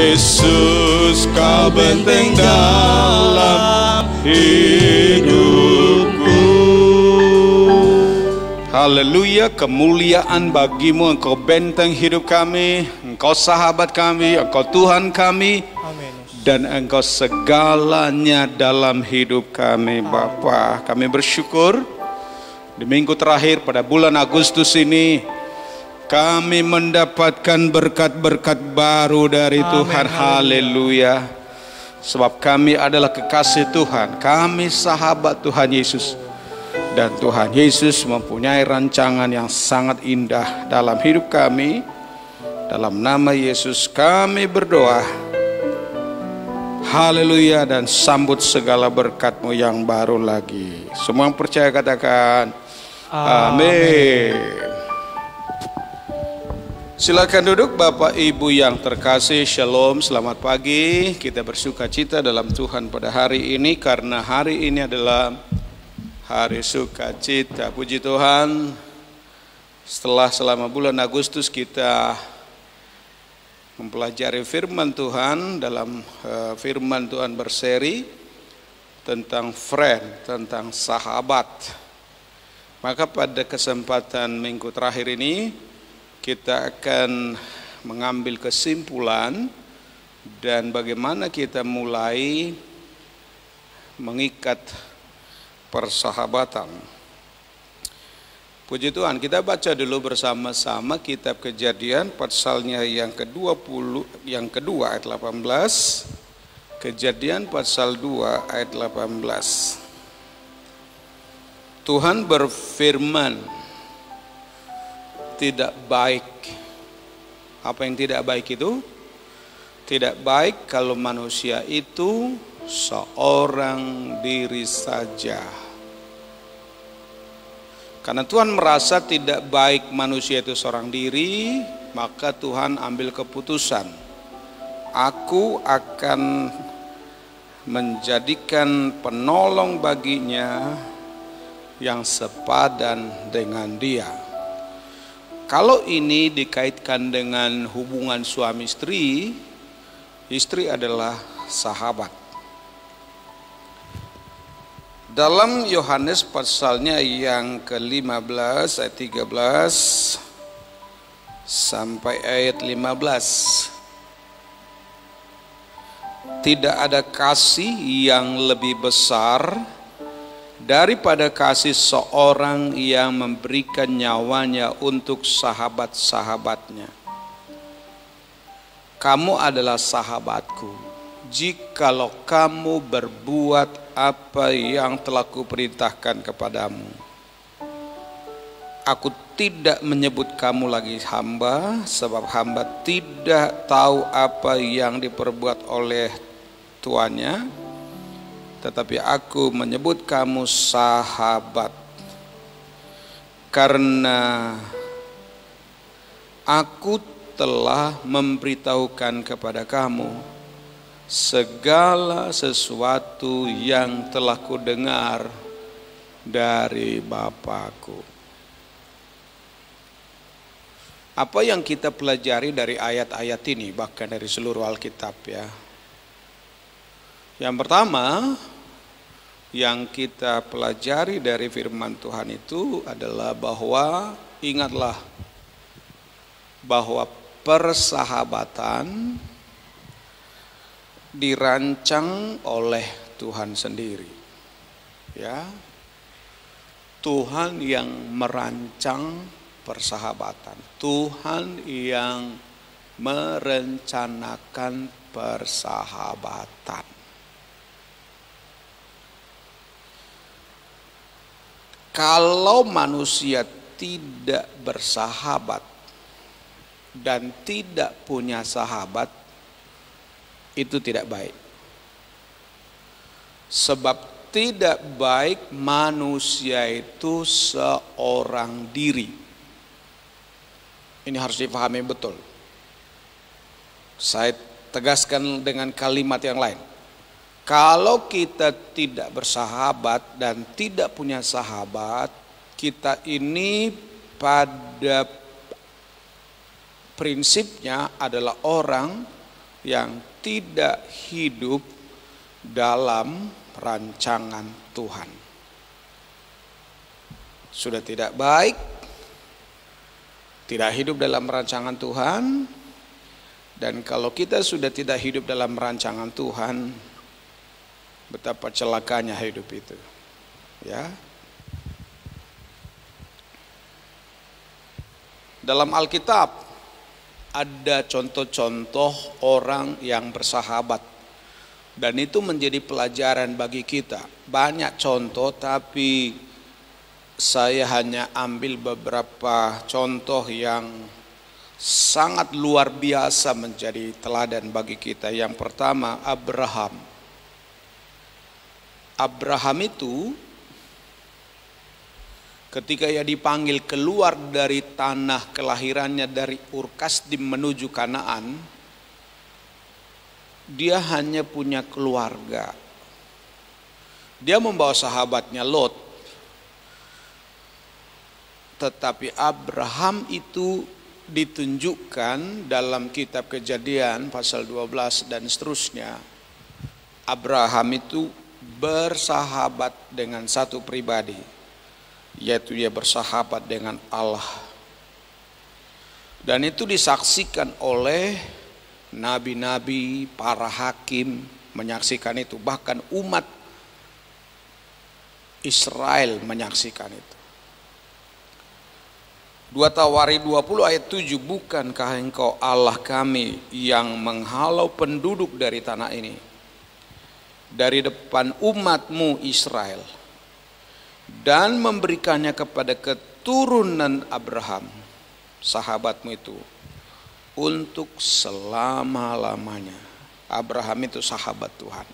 Yesus, kau benteng dalam hidupku. Haleluya, kemuliaan bagimu, Engkau benteng hidup kami, Engkau sahabat kami, Engkau Tuhan kami. Amin. Dan Engkau segalanya dalam hidup kami, Bapa. Kami bersyukur di minggu terakhir pada bulan Agustus ini kami mendapatkan berkat-berkat baru dari Tuhan. Haleluya. Sebab kami adalah kekasih Tuhan, kami sahabat Tuhan Yesus. Dan Tuhan Yesus mempunyai rancangan yang sangat indah dalam hidup kami. Dalam nama Yesus kami berdoa. Haleluya, dan sambut segala berkat-Mu yang baru lagi. Semua yang percaya katakan amin. Silakan duduk Bapak Ibu yang terkasih. Shalom, selamat pagi. Kita bersuka cita dalam Tuhan pada hari ini, karena hari ini adalah hari sukacita. Puji Tuhan, setelah selama bulan Agustus kita mempelajari firman Tuhan. Dalam firman Tuhan berseri tentang friend, tentang sahabat. Maka pada kesempatan minggu terakhir ini kita akan mengambil kesimpulan dan bagaimana kita mulai mengikat persahabatan. Puji Tuhan, kita baca dulu bersama-sama kitab Kejadian pasalnya yang kedua ayat 18. Kejadian pasal 2 ayat 18. Tuhan berfirman, tidak baik. Apa yang tidak baik itu? Tidak baik kalau manusia itu seorang diri saja. Karena Tuhan merasa tidak baik manusia itu seorang diri, maka Tuhan ambil keputusan. Aku akan menjadikan penolong baginya yang sepadan dengan dia. Kalau ini dikaitkan dengan hubungan suami istri, istri adalah sahabat. Dalam Yohanes pasalnya yang ke-15 ayat 13 sampai ayat 15. Tidak ada kasih yang lebih besar daripada kasih seorang yang memberikan nyawanya untuk sahabat-sahabatnya. Kamu adalah sahabatku jikalau kamu berbuat apa yang telah kuperintahkan kepadamu. Aku tidak menyebut kamu lagi hamba, sebab hamba tidak tahu apa yang diperbuat oleh tuannya, tetapi aku menyebut kamu sahabat, karena aku telah memberitahukan kepada kamu segala sesuatu yang telah kudengar dari Bapakku. Apa yang kita pelajari dari ayat-ayat ini, bahkan dari seluruh Alkitab ya. Yang pertama yang kita pelajari dari firman Tuhan itu adalah bahwa, ingatlah bahwa persahabatan dirancang oleh Tuhan sendiri. Ya. Tuhan yang merancang persahabatan. Tuhan yang merencanakan persahabatan. Kalau manusia tidak bersahabat dan tidak punya sahabat, itu tidak baik. Sebab tidak baik manusia itu seorang diri. Ini harus dipahami betul. Saya tegaskan dengan kalimat yang lain. Kalau kita tidak bersahabat dan tidak punya sahabat, kita ini pada prinsipnya adalah orang yang tidak hidup dalam rancangan Tuhan. Sudah tidak baik, tidak hidup dalam rancangan Tuhan. Dan kalau kita sudah tidak hidup dalam rancangan Tuhan, betapa celakanya hidup itu. Ya. Dalam Alkitab ada contoh-contoh orang yang bersahabat, dan itu menjadi pelajaran bagi kita. Banyak contoh, tapi saya hanya ambil beberapa contoh yang sangat luar biasa menjadi teladan bagi kita. Yang pertama, Abraham. Abraham itu ketika ia dipanggil keluar dari tanah kelahirannya, dari Ur Kasdim menuju Kanaan, dia hanya punya keluarga. Dia membawa sahabatnya Lot. Tetapi Abraham itu ditunjukkan dalam kitab Kejadian pasal 12 dan seterusnya. Abraham itu bersahabat dengan satu pribadi, yaitu dia bersahabat dengan Allah. Dan itu disaksikan oleh nabi-nabi, para hakim menyaksikan itu, bahkan umat Israel menyaksikan itu. 2 Tawari 20 ayat 7, bukankah engkau Allah kami yang menghalau penduduk dari tanah ini, dari depan umatmu Israel, dan memberikannya kepada keturunan Abraham, sahabatmu itu, untuk selama-lamanya. Abraham itu sahabat Tuhan.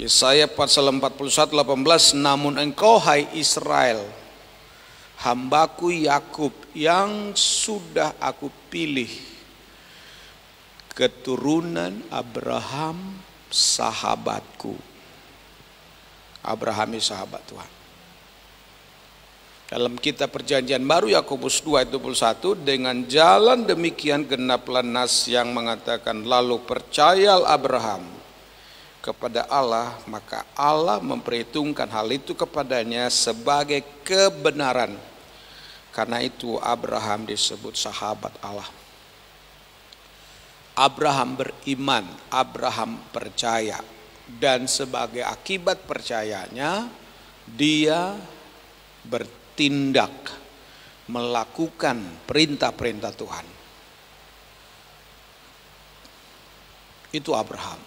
Yesaya pasal 41 18, namun engkau hai Israel, hambaku Yakub yang sudah aku pilih, keturunan Abraham sahabatku. Abraham itu sahabat Tuhan. Dalam kitab Perjanjian Baru Yakobus 2 ayat 21, dengan jalan demikian genaplah nas yang mengatakan, lalu percayalah Abraham kepada Allah, maka Allah memperhitungkan hal itu kepadanya sebagai kebenaran. Karena itu Abraham disebut sahabat Allah. Abraham beriman, Abraham percaya, dan sebagai akibat percayanya dia bertindak, melakukan perintah-perintah Tuhan. Itu Abraham.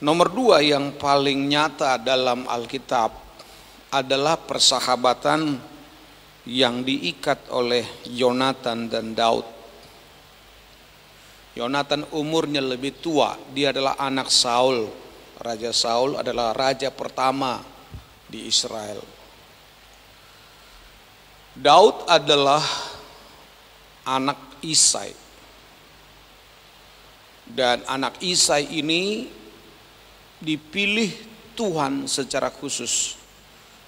Nomor 2 yang paling nyata dalam Alkitab adalah persahabatan yang diikat oleh Yonatan dan Daud. Yonatan umurnya lebih tua, dia adalah anak Saul. Raja Saul adalah raja pertama di Israel. Daud adalah anak Isai. Dan anak Isai ini dipilih Tuhan secara khusus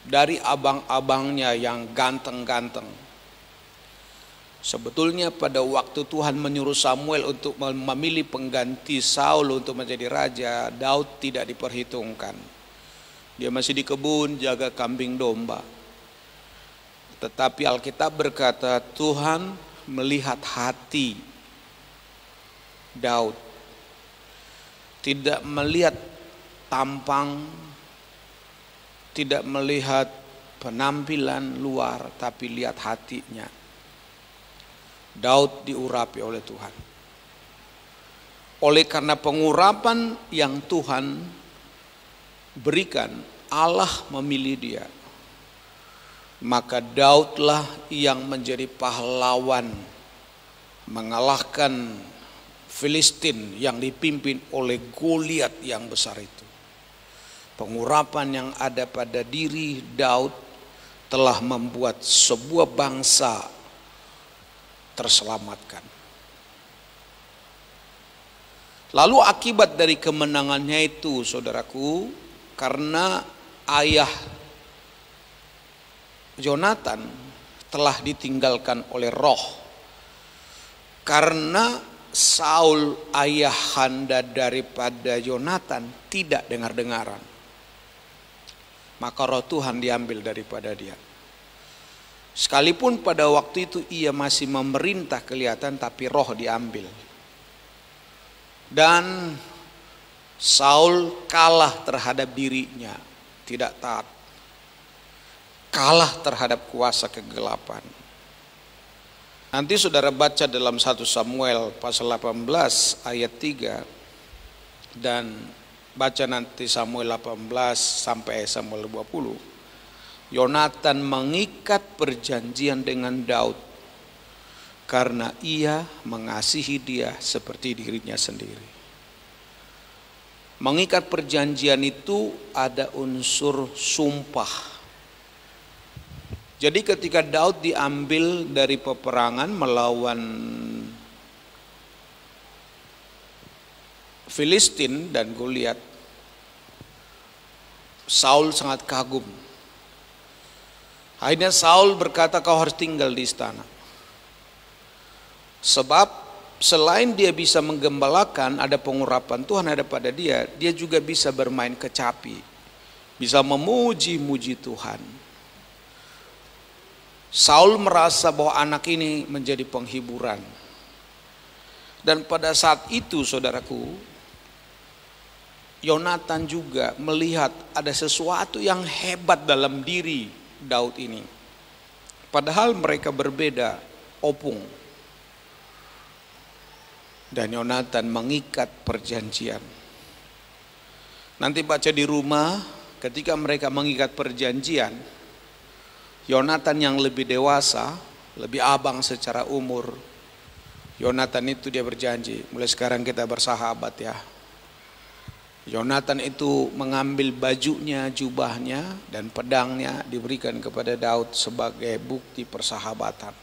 dari abang-abangnya yang ganteng-ganteng. Sebetulnya pada waktu Tuhan menyuruh Samuel untuk memilih pengganti Saul untuk menjadi raja, Daud tidak diperhitungkan. Dia masih di kebun jaga kambing domba. Tetapi Alkitab berkata Tuhan melihat hati Daud, tidak melihat tampang, tidak melihat penampilan luar, tapi lihat hatinya. Daud diurapi oleh Tuhan. Oleh karena pengurapan yang Tuhan berikan, Allah memilih dia. Maka Daudlah yang menjadi pahlawan mengalahkan Filistin yang dipimpin oleh Goliat yang besar itu. Pengurapan yang ada pada diri Daud telah membuat sebuah bangsa terselamatkan. Lalu akibat dari kemenangannya itu, saudaraku, karena ayah Yonatan telah ditinggalkan oleh roh, Karena Saul ayahanda daripada Yonatan tidak dengar-dengaran, maka roh Tuhan diambil daripada dia. Sekalipun pada waktu itu ia masih memerintah kelihatan, tapi roh diambil. Dan Saul kalah terhadap dirinya, tidak taat. Kalah terhadap kuasa kegelapan. Nanti saudara baca dalam 1 Samuel pasal 18 ayat 3 dan baca nanti Samuel 18 sampai Samuel 20. Yonatan mengikat perjanjian dengan Daud karena ia mengasihi dia seperti dirinya sendiri. Mengikat perjanjian itu ada unsur sumpah. Jadi ketika Daud diambil dari peperangan melawan Filistin dan Goliat, Saul sangat kagum. Akhirnya Saul berkata, kau harus tinggal di istana. Sebab selain dia bisa menggembalakan, ada pengurapan Tuhan ada pada dia, dia juga bisa bermain kecapi, bisa memuji-muji Tuhan. Saul merasa bahwa anak ini menjadi penghiburan. Dan pada saat itu saudaraku, Yonatan juga melihat ada sesuatu yang hebat dalam diri Daud ini. Padahal mereka berbeda opung. Dan Yonatan mengikat perjanjian. Nanti baca di rumah, ketika mereka mengikat perjanjian, Yonatan yang lebih dewasa, lebih abang secara umur, Yonatan itu dia berjanji, mulai sekarang kita bersahabat ya. Yonatan itu mengambil bajunya, jubahnya, dan pedangnya diberikan kepada Daud sebagai bukti persahabatan.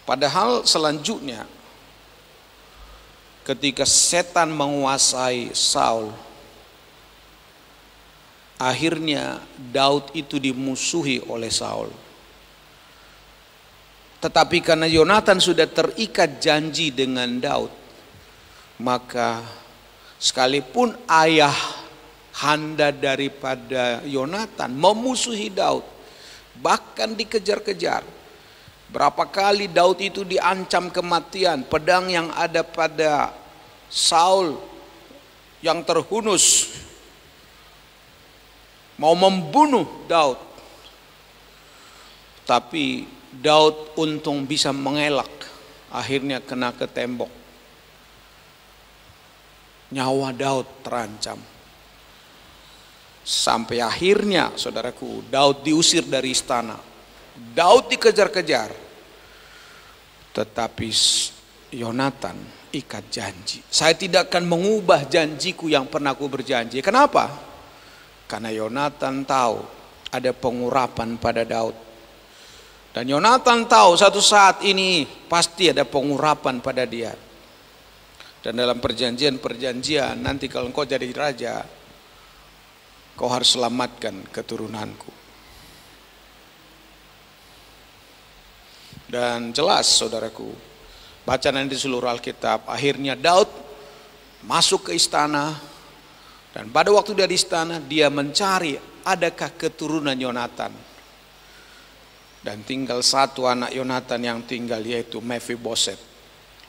Padahal selanjutnya, ketika setan menguasai Saul, akhirnya Daud itu dimusuhi oleh Saul. Tetapi karena Yonatan sudah terikat janji dengan Daud, maka sekalipun ayah handa daripada Yonatan memusuhi Daud, bahkan dikejar-kejar. Berapa kali Daud itu diancam kematian, pedang yang ada pada Saul yang terhunus mau membunuh Daud. Tapi Daud untung bisa mengelak, akhirnya kena ke tembok. Nyawa Daud terancam. Sampai akhirnya saudaraku, Daud diusir dari istana. Daud dikejar-kejar. Tetapi Yonatan ikat janji. Saya tidak akan mengubah janjiku yang pernah aku berjanji. Kenapa? Karena Yonatan tahu ada pengurapan pada Daud. Dan Yonatan tahu satu saat ini pasti ada pengurapan pada dia. Dan dalam perjanjian-perjanjian, nanti kalau engkau jadi raja, kau harus selamatkan keturunanku. Dan jelas saudaraku, baca nanti seluruh Alkitab, akhirnya Daud masuk ke istana. Dan pada waktu dia di istana, dia mencari adakah keturunan Yonatan. Dan tinggal satu anak Yonatan yang tinggal, yaitu Mephiboset.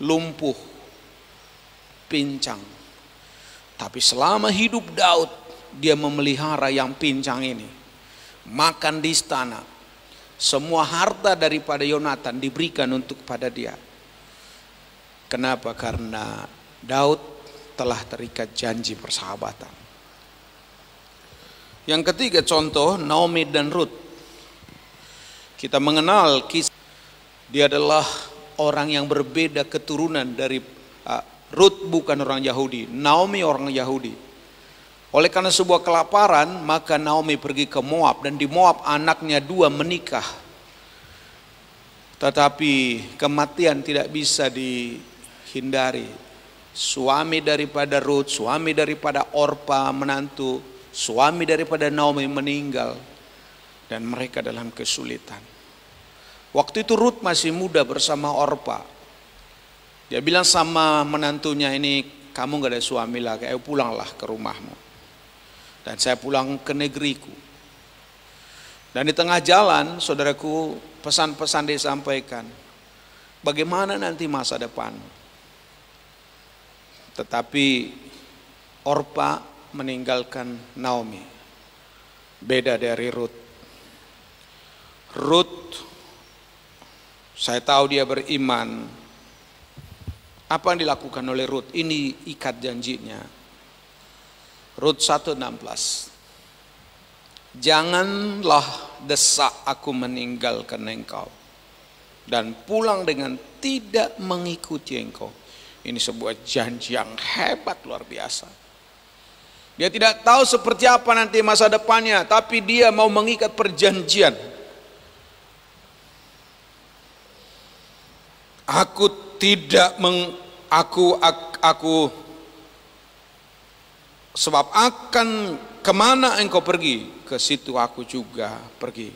Lumpuh, pincang. Tapi selama hidup Daud, dia memelihara yang pincang ini. Makan di istana. Semua harta daripada Yonatan diberikan untuk pada dia. Kenapa? Karena Daud telah terikat janji persahabatan. Yang ketiga contoh, Naomi dan Ruth. Kita mengenal kisah, dia adalah orang yang berbeda keturunan dari Ruth bukan orang Yahudi, Naomi orang Yahudi. Oleh karena sebuah kelaparan, maka Naomi pergi ke Moab, dan di Moab anaknya 2 menikah. Tetapi kematian tidak bisa dihindari. Suami daripada Ruth, suami daripada Orpa menantu, suami daripada Naomi meninggal, dan mereka dalam kesulitan. Waktu itu Ruth masih muda bersama Orpa. Dia bilang sama menantunya ini, kamu gak ada suami lagi, ayo pulanglah ke rumahmu. Dan saya pulang ke negeriku. Dan di tengah jalan, saudaraku, pesan-pesan disampaikan. Bagaimana nanti masa depan? Tetapi Orpa meninggalkan Naomi. Beda dari Ruth. Ruth, saya tahu dia beriman. Apa yang dilakukan oleh Ruth? Ini ikat janjinya. Ruth 1:16. Janganlah desak aku meninggalkan engkau dan pulang dengan tidak mengikuti engkau. Ini sebuah janji yang hebat, luar biasa. Dia tidak tahu seperti apa nanti masa depannya, tapi dia mau mengikat perjanjian. Aku tidak sebab akan kemana engkau pergi, ke situ aku juga pergi.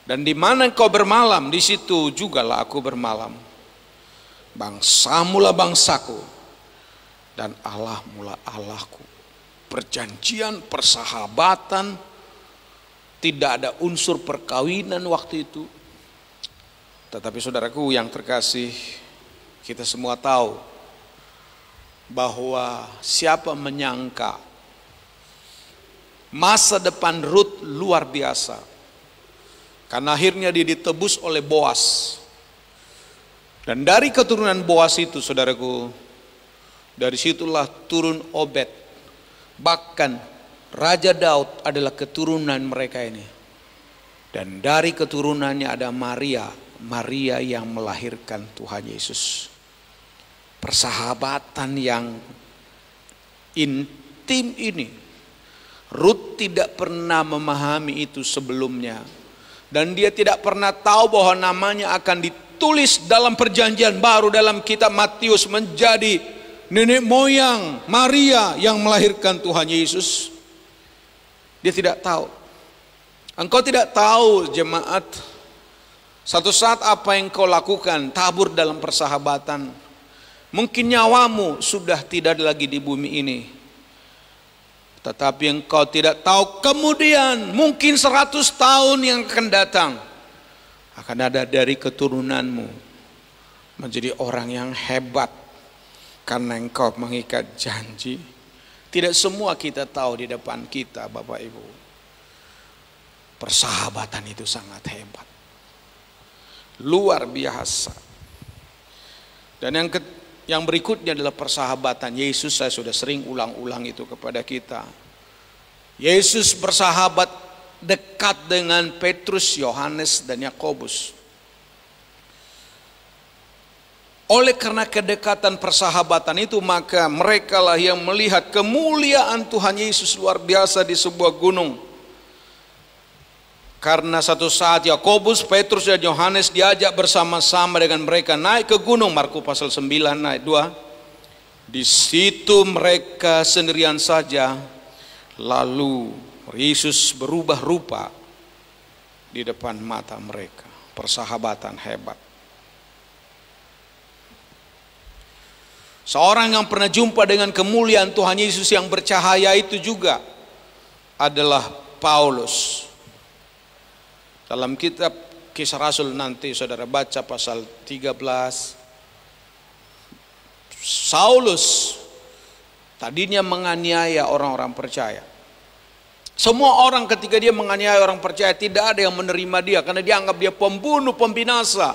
Dan di mana engkau bermalam, di situ jugalah aku bermalam. Bangsamulah bangsaku, dan Allahmulah Allahku. Perjanjian, persahabatan, tidak ada unsur perkawinan waktu itu. Tetapi saudaraku yang terkasih, kita semua tahu bahwa siapa menyangka masa depan Ruth luar biasa. Karena akhirnya dia ditebus oleh Boas. Dan dari keturunan Boas itu, saudaraku, dari situlah turun Obed. Bahkan Raja Daud adalah keturunan mereka ini. Dan dari keturunannya ada Maria yang melahirkan Tuhan Yesus. Persahabatan yang intim ini, Ruth tidak pernah memahami itu sebelumnya. Dan dia tidak pernah tahu bahwa namanya akan ditulis dalam perjanjian baru dalam kitab Matius menjadi nenek moyang Maria yang melahirkan Tuhan Yesus. Dia tidak tahu. Engkau tidak tahu, jemaat, satu saat apa yang kau lakukan, tabur dalam persahabatan. Mungkin nyawamu sudah tidak lagi di bumi ini. Tetapi engkau tidak tahu kemudian mungkin 100 tahun yang akan datang akan ada dari keturunanmu menjadi orang yang hebat karena engkau mengikat janji. Tidak semua kita tahu di depan kita, Bapak Ibu. Persahabatan itu sangat hebat, luar biasa. Dan yang berikutnya adalah persahabatan Yesus. Saya sudah sering ulang-ulang itu kepada kita. Yesus bersahabat dekat dengan Petrus, Yohanes, dan Yakobus. Oleh karena kedekatan persahabatan itu, maka merekalah yang melihat kemuliaan Tuhan Yesus luar biasa di sebuah gunung. Karena satu saat Yakobus, Petrus, dan Yohanes diajak bersama-sama dengan mereka naik ke gunung. Markus pasal 9 ayat 2. Di situ mereka sendirian saja. Lalu Yesus berubah rupa di depan mata mereka. Persahabatan hebat. Seorang yang pernah jumpa dengan kemuliaan Tuhan Yesus yang bercahaya itu juga adalah Paulus. Dalam kitab Kisah Rasul nanti saudara baca pasal 13. Saulus tadinya menganiaya orang-orang percaya. Semua orang ketika dia menganiaya orang percaya tidak ada yang menerima dia karena dia anggap dia pembunuh, pembinasa.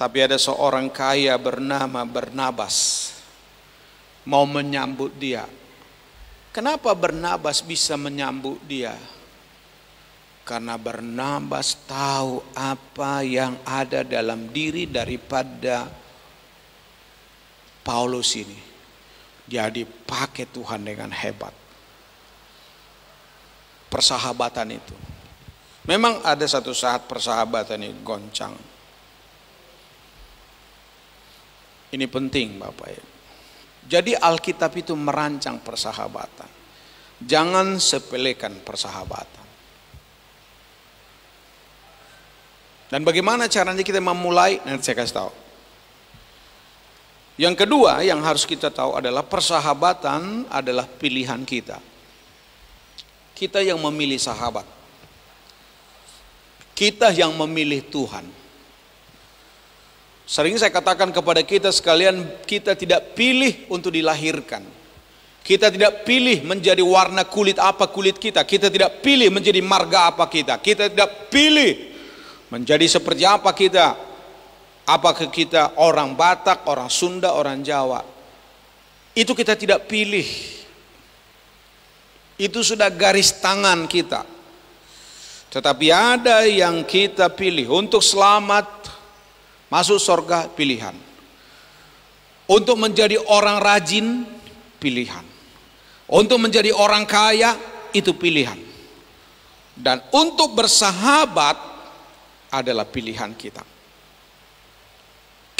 Tapi ada seorang kaya bernama Barnabas mau menyambut dia. Kenapa Barnabas bisa menyambut dia? Karena Barnabas tahu apa yang ada dalam diri daripada Paulus ini. Dia dipakai Tuhan dengan hebat. Persahabatan itu. Memang ada satu saat persahabatan ini goncang. Ini penting Bapak Ibu. Jadi Alkitab itu merancang persahabatan. Jangan sepelekan persahabatan. Dan bagaimana caranya kita memulai? Nanti saya kasih tahu. Yang kedua yang harus kita tahu adalah persahabatan adalah pilihan kita. Kita yang memilih sahabat. Kita yang memilih Tuhan. Sering saya katakan kepada kita sekalian, kita tidak pilih untuk dilahirkan. Kita tidak pilih menjadi warna kulit apa kulit kita. Kita tidak pilih menjadi marga apa kita. Kita tidak pilih menjadi seperti apa kita. Apakah kita orang Batak, orang Sunda, orang Jawa. Itu kita tidak pilih. Itu sudah garis tangan kita. Tetapi ada yang kita pilih untuk selamat, masuk surga, pilihan. Untuk menjadi orang rajin, pilihan. Untuk menjadi orang kaya, itu pilihan. Dan untuk bersahabat adalah pilihan kita.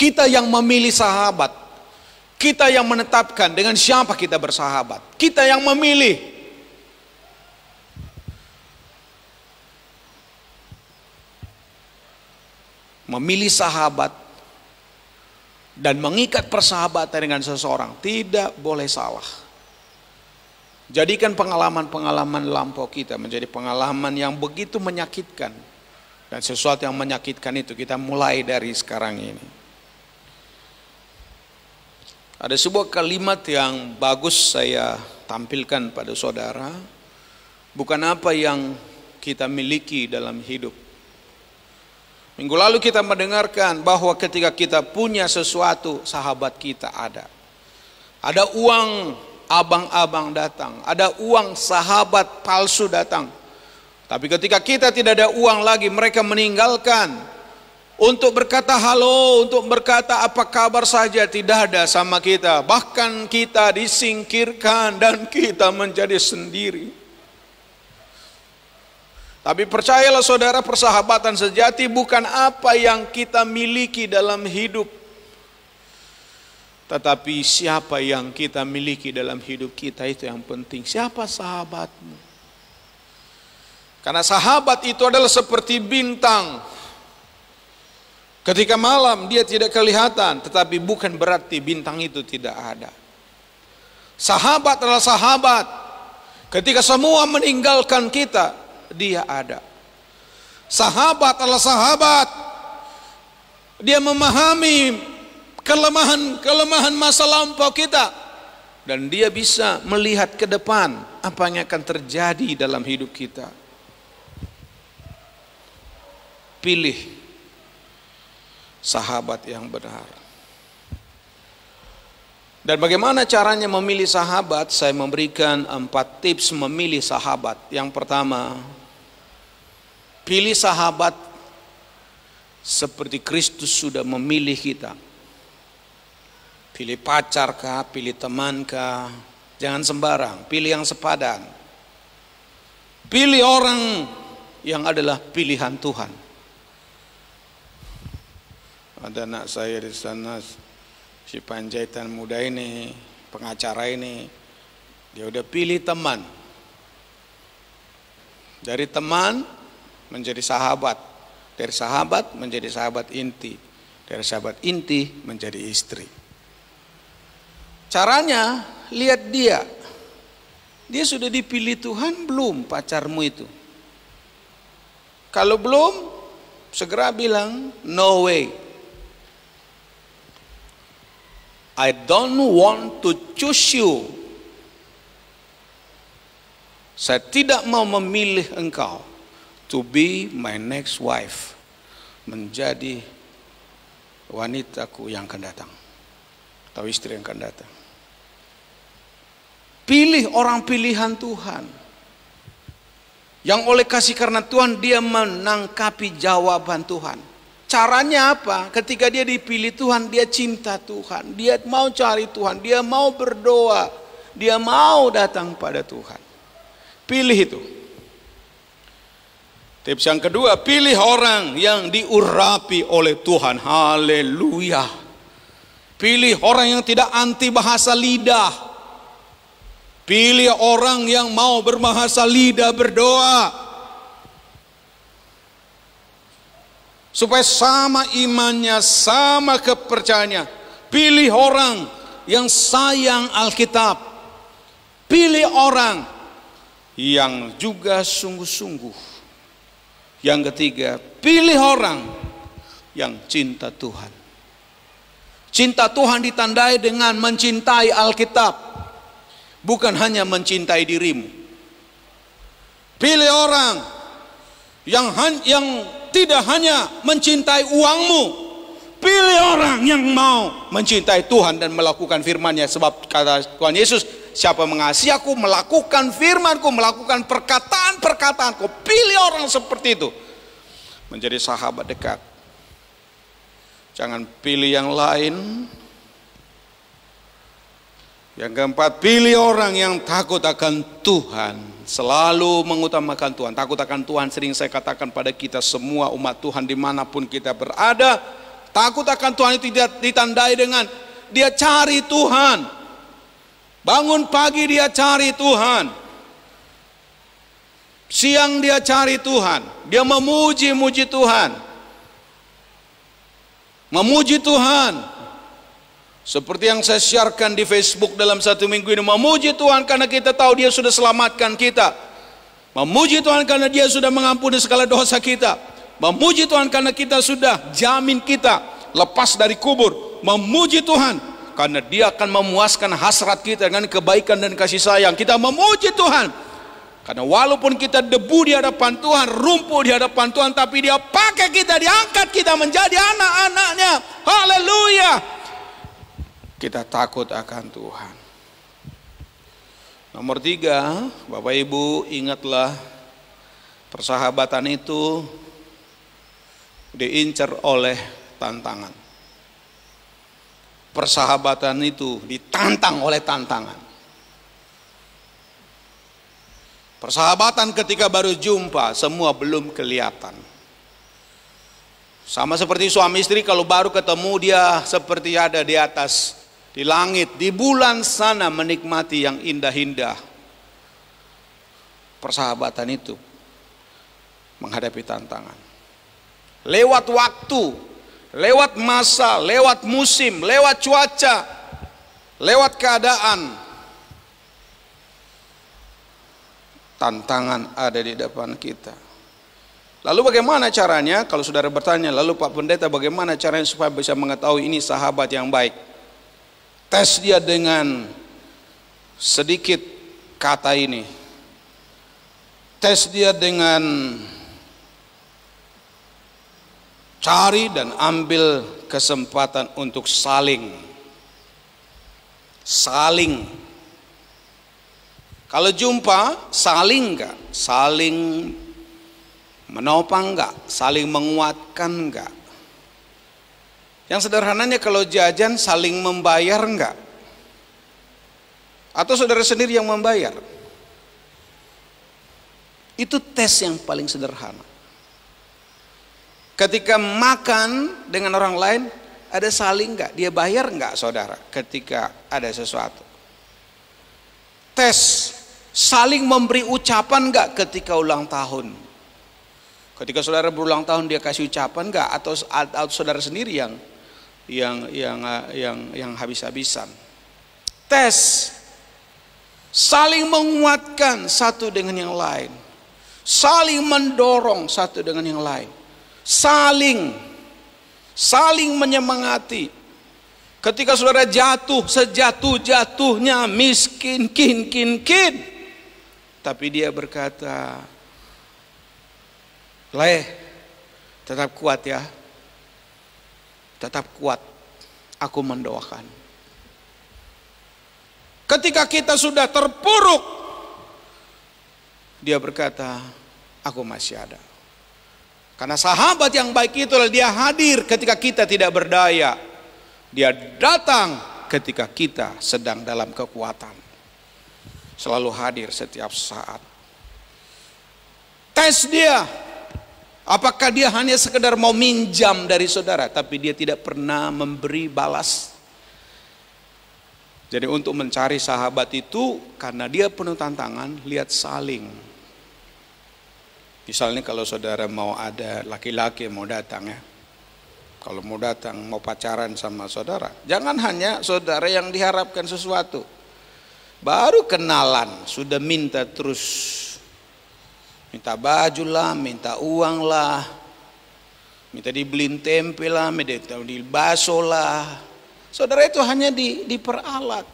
Kita yang memilih sahabat. Kita yang menetapkan dengan siapa kita bersahabat. Kita yang memilih. Memilih sahabat dan mengikat persahabatan dengan seseorang tidak boleh salah. Jadikan pengalaman-pengalaman lampau kita menjadi pengalaman yang begitu menyakitkan. Dan sesuatu yang menyakitkan itu kita mulai dari sekarang ini. Ada sebuah kalimat yang bagus saya tampilkan pada saudara. Bukan apa yang kita miliki dalam hidup. Minggu lalu kita mendengarkan bahwa ketika kita punya sesuatu, sahabat kita ada. Ada uang, abang-abang datang. Ada uang, sahabat palsu datang. Tapi ketika kita tidak ada uang lagi, mereka meninggalkan. Untuk berkata halo, untuk berkata apa kabar saja tidak ada sama kita. Bahkan kita disingkirkan dan kita menjadi sendiri. Tapi percayalah saudara, persahabatan sejati bukan apa yang kita miliki dalam hidup. Tetapi siapa yang kita miliki dalam hidup kita itu yang penting. Siapa sahabatmu? Karena sahabat itu adalah seperti bintang. Ketika malam dia tidak kelihatan, tetapi bukan berarti bintang itu tidak ada. Sahabat adalah sahabat. Ketika semua meninggalkan kita, dia ada. Sahabat adalah sahabat. Dia memahami kelemahan masa lampau kita. Dan dia bisa melihat ke depan apa yang akan terjadi dalam hidup kita. Pilih sahabat yang benar. Dan bagaimana caranya memilih sahabat? Saya memberikan 4 tips memilih sahabat. Yang pertama, pilih sahabat seperti Kristus sudah memilih kita. Pilih pacar kah, pilih teman kah, jangan sembarang, pilih yang sepadan. Pilih orang yang adalah pilihan Tuhan. Ada anak saya di sana, si Panjaitan muda ini, pengacara ini, dia udah pilih teman. Dari teman menjadi sahabat, dari sahabat menjadi sahabat inti, dari sahabat inti menjadi istri. Caranya, lihat dia. Dia sudah dipilih Tuhan belum pacarmu itu? Kalau belum, segera bilang, no way. I don't want to choose you. Saya tidak mau memilih engkau to be my next wife, menjadi wanitaku yang akan datang, atau istri yang akan datang. Pilih orang pilihan Tuhan, yang oleh kasih karena Tuhan dia menangkapi jawaban Tuhan. Caranya apa? Ketika dia dipilih Tuhan, dia cinta Tuhan, dia mau cari Tuhan, dia mau berdoa, dia mau datang pada Tuhan. Pilih itu. Tips yang kedua, pilih orang yang diurapi oleh Tuhan. Haleluya. Pilih orang yang tidak anti bahasa lidah. Pilih orang yang mau berbahasa lidah, berdoa. Supaya sama imannya, sama kepercayaannya. Pilih orang yang sayang Alkitab. Pilih orang yang juga sungguh-sungguh. Yang ketiga, pilih orang yang cinta Tuhan. Cinta Tuhan ditandai dengan mencintai Alkitab, bukan hanya mencintai dirimu. Pilih orang yang tidak hanya mencintai uangmu. Pilih orang yang mau mencintai Tuhan dan melakukan firman-Nya. Sebab kata Tuhan Yesus, siapa mengasihi aku, melakukan firman-Ku, melakukan perkataan-perkataanku. Pilih orang seperti itu menjadi sahabat dekat. Jangan pilih yang lain. Yang keempat, pilih orang yang takut akan Tuhan. Selalu mengutamakan Tuhan. Takut akan Tuhan sering saya katakan pada kita semua umat Tuhan dimanapun kita berada. Takut akan Tuhan itu ditandai dengan dia cari Tuhan. Bangun pagi dia cari Tuhan. Siang dia cari Tuhan. Dia memuji-muji Tuhan. Memuji Tuhan. Seperti yang saya siarkan di Facebook dalam 1 minggu ini. Memuji Tuhan karena kita tahu dia sudah selamatkan kita. Memuji Tuhan karena dia sudah mengampuni segala dosa kita. Memuji Tuhan karena kita sudah jamin kita lepas dari kubur. Memuji Tuhan karena dia akan memuaskan hasrat kita dengan kebaikan dan kasih sayang. Kita memuji Tuhan karena walaupun kita debu di hadapan Tuhan, rumput di hadapan Tuhan, tapi dia pakai kita, diangkat kita menjadi anak-anaknya. Haleluya. Kita takut akan Tuhan. Nomor 3, Bapak Ibu ingatlah, persahabatan itu diincar oleh tantangan. Persahabatan itu ditantang oleh tantangan. Persahabatan ketika baru jumpa, semua belum kelihatan. Sama seperti suami istri, kalau baru ketemu dia seperti ada di atas, di langit, di bulan sana menikmati yang indah-indah. Persahabatan itu menghadapi tantangan. Lewat waktu, lewat masa, lewat musim, lewat cuaca, lewat keadaan, tantangan ada di depan kita. Lalu bagaimana caranya? Kalau saudara bertanya, lalu Pak Pendeta bagaimana caranya supaya bisa mengetahui ini sahabat yang baik? Tes dia dengan sedikit kata ini. Tes dia dengan cari dan ambil kesempatan untuk saling. Kalau jumpa, saling enggak? Saling menopang enggak? Saling menguatkan enggak? Yang sederhananya kalau jajan saling membayar enggak? Atau saudara sendiri yang membayar? Itu tes yang paling sederhana. Ketika makan dengan orang lain, ada saling enggak? Dia bayar enggak saudara ketika ada sesuatu? Tes, saling memberi ucapan enggak ketika ulang tahun? Ketika saudara berulang tahun dia kasih ucapan enggak? Atau saudara sendiri yang habis-habisan? Tes, saling menguatkan satu dengan yang lain. Saling mendorong satu dengan yang lain. Saling menyemangati. Ketika saudara jatuh, sejatuh-jatuhnya, miskin, kin, tapi dia berkata, "Leh, tetap kuat ya. Tetap kuat. Aku mendoakan." Ketika kita sudah terpuruk, dia berkata, "Aku masih ada." Karena sahabat yang baik itu dia hadir ketika kita tidak berdaya. Dia datang ketika kita sedang dalam kekuatan. Selalu hadir setiap saat. Tes dia. Apakah dia hanya sekedar mau minjam dari saudara, tapi dia tidak pernah memberi balas. Jadi untuk mencari sahabat itu, karena dia penuh tantangan, lihat saling. Misalnya kalau saudara mau ada laki-laki mau datang ya, Kalau mau datang, mau pacaran sama saudara, jangan hanya saudara yang diharapkan sesuatu. Baru kenalan, sudah minta terus. Minta baju lah, minta uang lah, minta dibeliin tempe lah, minta dibeliin bakso lah. Saudara itu hanya diperalat.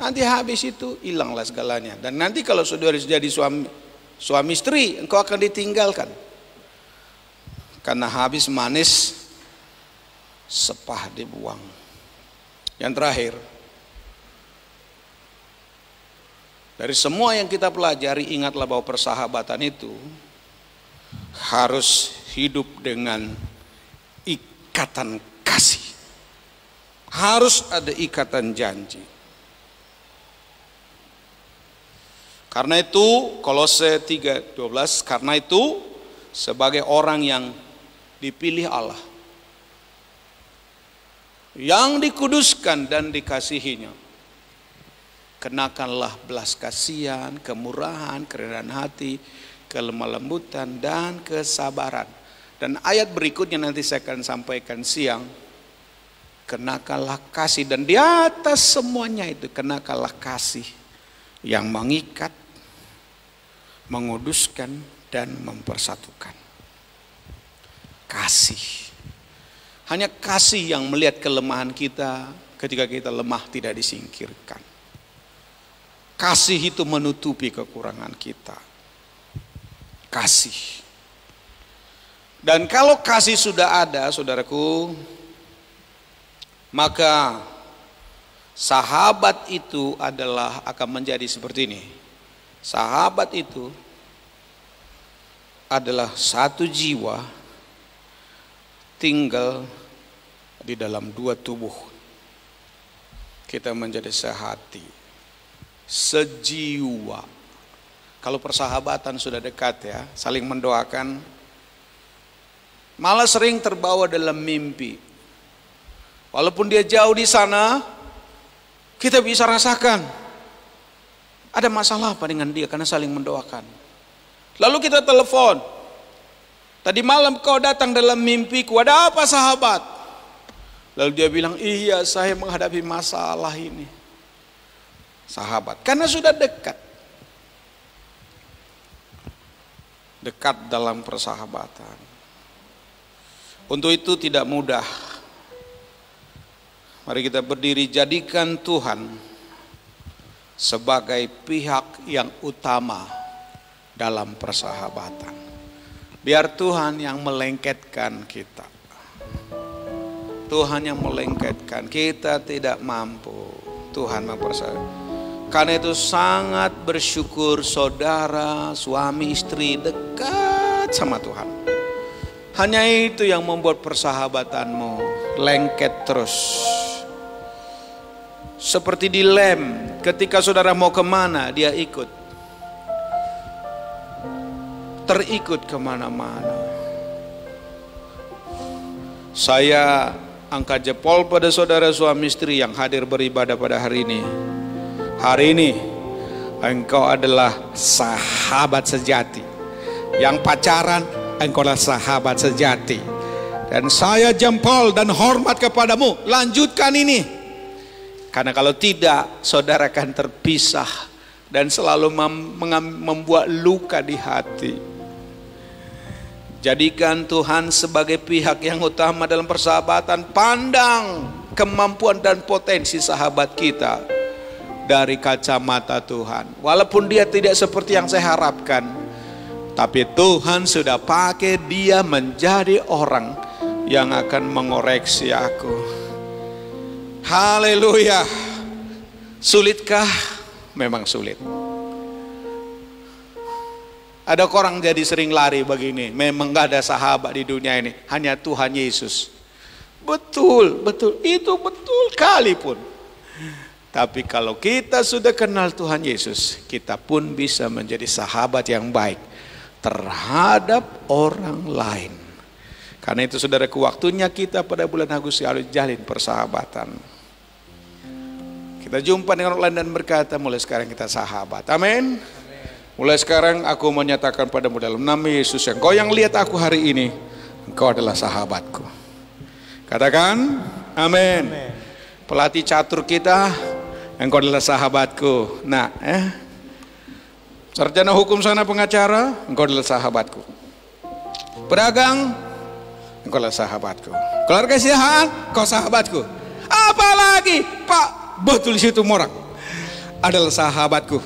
Nanti habis itu hilanglah segalanya. Dan nanti kalau saudara jadi suami istri, engkau akan ditinggalkan. Karena habis manis, sepah dibuang. Yang terakhir, dari semua yang kita pelajari, ingatlah bahwa persahabatan itu harus hidup dengan ikatan kasih. Harus ada ikatan janji. Karena itu Kolose 3:12, karena itu sebagai orang yang dipilih Allah, yang dikuduskan dan dikasihinya, kenakanlah belas kasihan, kemurahan, kerendahan hati, kelemah lembutan, dan kesabaran. Dan ayat berikutnya nanti saya akan sampaikan siang. Kenakanlah kasih, dan di atas semuanya itu kenakanlah kasih yang mengikat, menguduskan, dan mempersatukan. Kasih. Hanya kasih yang melihat kelemahan kita ketika kita lemah tidak disingkirkan. Kasih itu menutupi kekurangan kita. Kasih. Dan kalau kasih sudah ada, saudaraku, maka sahabat itu akan menjadi seperti ini. Sahabat itu adalah satu jiwa tinggal di dalam dua tubuh. Kita menjadi sehati, sejiwa. Kalau persahabatan sudah dekat ya, saling mendoakan, malah sering terbawa dalam mimpi. Walaupun dia jauh di sana, kita bisa rasakan ada masalah apa dengan dia karena saling mendoakan. Lalu kita telepon, tadi malam kau datang dalam mimpiku, ada apa sahabat? Lalu dia bilang, iya saya menghadapi masalah ini. Sahabat, karena sudah dekat. Dekat dalam persahabatan. Untuk itu tidak mudah. Mari kita berdiri, jadikan Tuhan sebagai pihak yang utama dalam persahabatan. Biar Tuhan yang melengketkan kita. Tuhan yang melengketkan, kita tidak mampu. Tuhan mempersahabatan. Karena itu sangat bersyukur saudara, suami, istri dekat sama Tuhan. Hanya itu yang membuat persahabatanmu lengket terus. Seperti di lem, ketika saudara mau kemana, dia ikut. Terikut kemana-mana. Saya angkat jempol pada saudara suami istri yang hadir beribadah pada hari ini. Hari ini, engkau adalah sahabat sejati. Yang pacaran, engkau adalah sahabat sejati. Dan saya jempol dan hormat kepadamu, lanjutkan ini. Karena kalau tidak, saudara akan terpisah dan selalu membuat luka di hati. Jadikan Tuhan sebagai pihak yang utama dalam persahabatan. Pandang kemampuan dan potensi sahabat kita dari kacamata Tuhan. Walaupun dia tidak seperti yang saya harapkan, tapi Tuhan sudah pakai dia menjadi orang yang akan mengoreksi aku. Haleluya. Sulitkah? Memang sulit. Ada orang jadi sering lari begini, memang gak ada sahabat di dunia ini, hanya Tuhan Yesus. Betul, betul, itu betul kali pun. Tapi kalau kita sudah kenal Tuhan Yesus, kita pun bisa menjadi sahabat yang baik terhadap orang lain. Karena itu saudaraku, waktunya kita pada bulan Agustus harus jalin persahabatan. Kita jumpa dengan orang lain dan berkata, mulai sekarang kita sahabat. Amin. Mulai sekarang aku menyatakan padamu dalam nama Yesus, engkau yang lihat aku hari ini, engkau adalah sahabatku. Katakan amin. Pelatih catur kita, engkau adalah sahabatku. Nah, sarjana hukum sana pengacara, engkau adalah sahabatku. Pedagang, engkau adalah sahabatku. Keluarga sehat, kau sahabatku. Apalagi Pak Betul Situ Morak adalah sahabatku.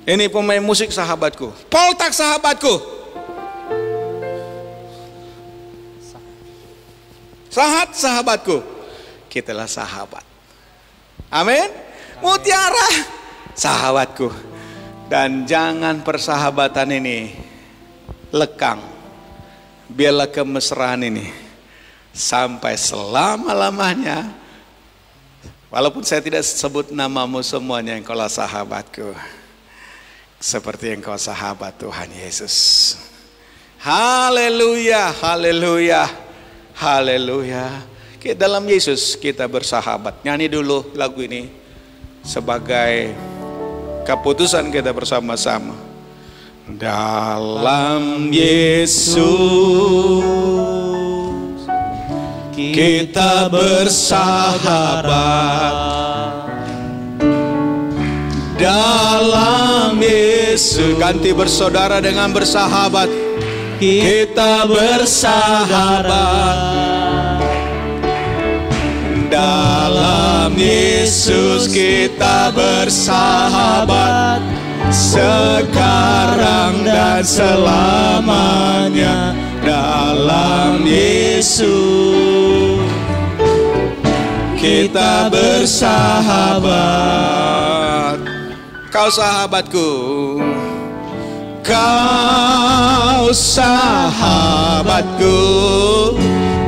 Ini pemain musik sahabatku. Poltak sahabatku. Sahat sahabatku. Kita lah sahabat. Amin. Mutiara sahabatku. Dan jangan persahabatan ini lekang. Biarlah kemesraan ini sampai selama-lamanya. Walaupun saya tidak sebut namamu semuanya, engkau lah sahabatku. Seperti engkau sahabat Tuhan Yesus. Haleluya, haleluya, haleluya. Dalam Yesus kita bersahabat. Nyanyi dulu lagu ini sebagai keputusan kita bersama-sama. Dalam Yesus kita bersahabat. Dalam Yesus, ganti bersaudara dengan bersahabat. Kita bersahabat. Dalam Yesus kita bersahabat, sekarang dan selamanya. Dalam Yesus kita bersahabat. Kau sahabatku, kau sahabatku,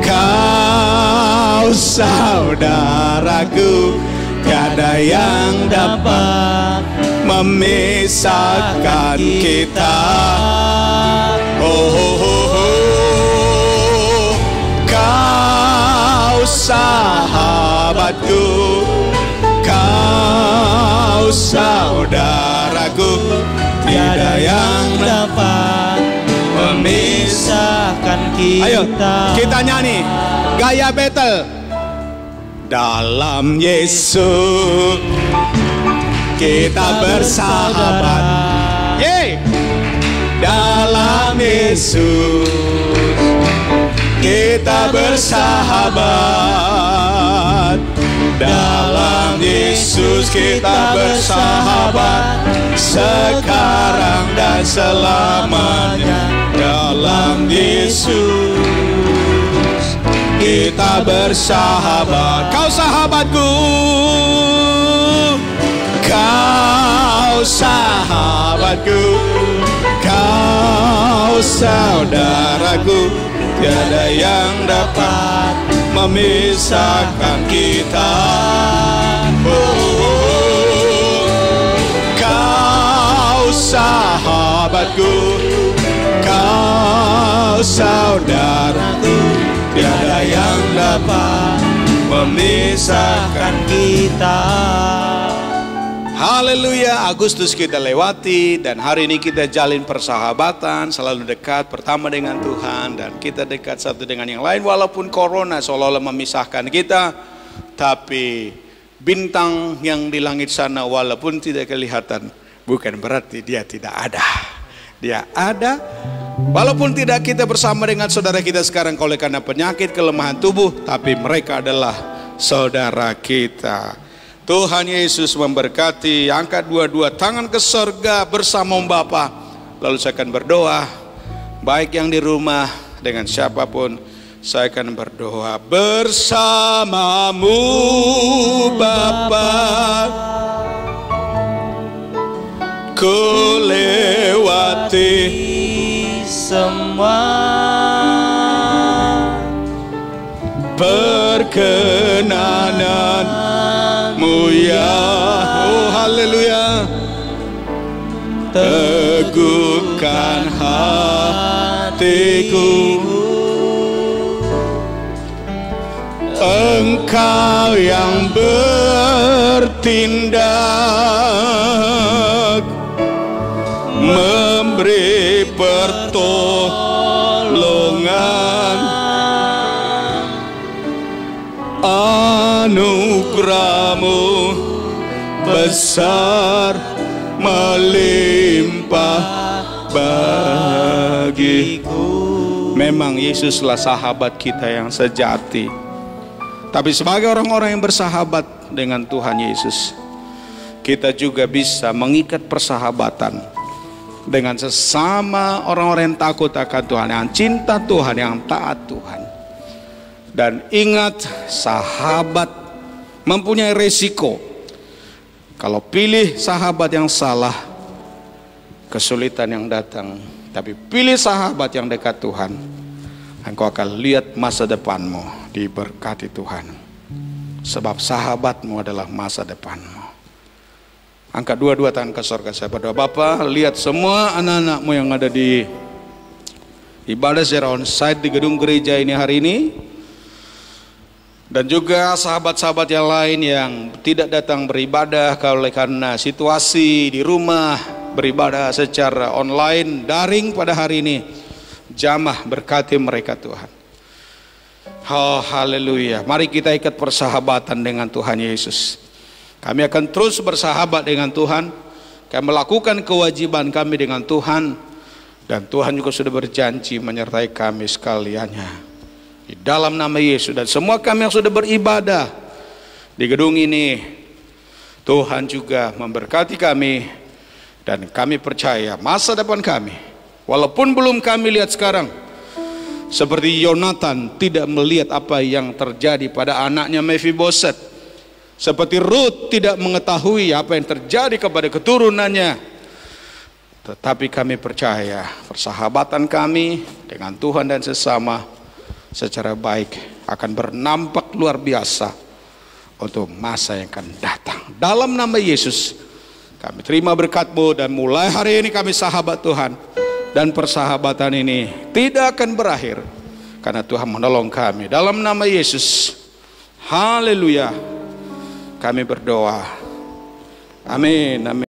kau saudaraku. Tiada yang dapat memisahkan kita. Oh, oh, oh, oh. Kau sahabatku, kau saudaraku. Tiada yang dapat memisahkan kita. Ayo kita nyanyi gaya battle. Dalam Yesus kita bersahabat. Yeay. Dalam Yesus kita bersahabat. Dalam Yesus kita bersahabat, sekarang dan selamanya. Dalam Yesus kita bersahabat. Kau sahabatku, kau sahabatku, kau saudaraku. Tiada yang dapat memisahkan kita. Oh, kau sahabatku, kau saudaraku. Tiada yang dapat memisahkan kita. Haleluya. Agustus kita lewati dan hari ini kita jalin persahabatan, selalu dekat pertama dengan Tuhan dan kita dekat satu dengan yang lain. Walaupun corona seolah-olah memisahkan kita, tapi bintang yang di langit sana walaupun tidak kelihatan bukan berarti dia tidak ada. Dia ada. Walaupun tidak kita bersama dengan saudara kita sekarang oleh karena penyakit, kelemahan tubuh, tapi mereka adalah saudara kita. Tuhan Yesus memberkati. Angkat dua-dua tangan ke surga bersama Bapa. Lalu saya akan berdoa. Baik yang di rumah dengan siapapun, saya akan berdoa bersamamu Bapa. Ku lewati semua perkenananmu ya. Oh haleluya. Teguhkan hatiku, Engkau yang bertindak, memberi pertolongan anugerahmu besar melimpah bagiku. Memang Yesuslah sahabat kita yang sejati. Tapi sebagai orang-orang yang bersahabat dengan Tuhan Yesus, kita juga bisa mengikat persahabatan dengan sesama orang-orang yang takut akan Tuhan, yang cinta Tuhan, yang taat Tuhan. Dan ingat, sahabat mempunyai resiko. Kalau pilih sahabat yang salah, kesulitan yang datang. Tapi pilih sahabat yang dekat Tuhan, engkau akan lihat masa depanmu diberkati Tuhan. Sebab sahabatmu adalah masa depanmu. Angkat dua-dua tangan ke surga, saya berdoa. Bapa, lihat semua anak-anakmu yang ada di ibadah secara onsite di gedung gereja ini hari ini. Dan juga sahabat-sahabat yang lain yang tidak datang beribadah karena situasi di rumah, beribadah secara online, daring pada hari ini. Jamah, berkati mereka Tuhan. Oh haleluya. Mari kita ikat persahabatan dengan Tuhan Yesus. Kami akan terus bersahabat dengan Tuhan. Kami melakukan kewajiban kami dengan Tuhan. Dan Tuhan juga sudah berjanji menyertai kami sekaliannya. Di dalam nama Yesus, dan semua kami yang sudah beribadah di gedung ini, Tuhan juga memberkati kami. Dan kami percaya masa depan kami, walaupun belum kami lihat sekarang, seperti Yonatan tidak melihat apa yang terjadi pada anaknya Mephiboset, seperti Ruth tidak mengetahui apa yang terjadi kepada keturunannya. Tetapi kami percaya persahabatan kami dengan Tuhan dan sesama secara baik akan bernampak luar biasa untuk masa yang akan datang. Dalam nama Yesus kami terima berkat-Mu, dan mulai hari ini kami sahabat Tuhan. Dan persahabatan ini tidak akan berakhir karena Tuhan menolong kami. Dalam nama Yesus, haleluya, kami berdoa. Amin, amin.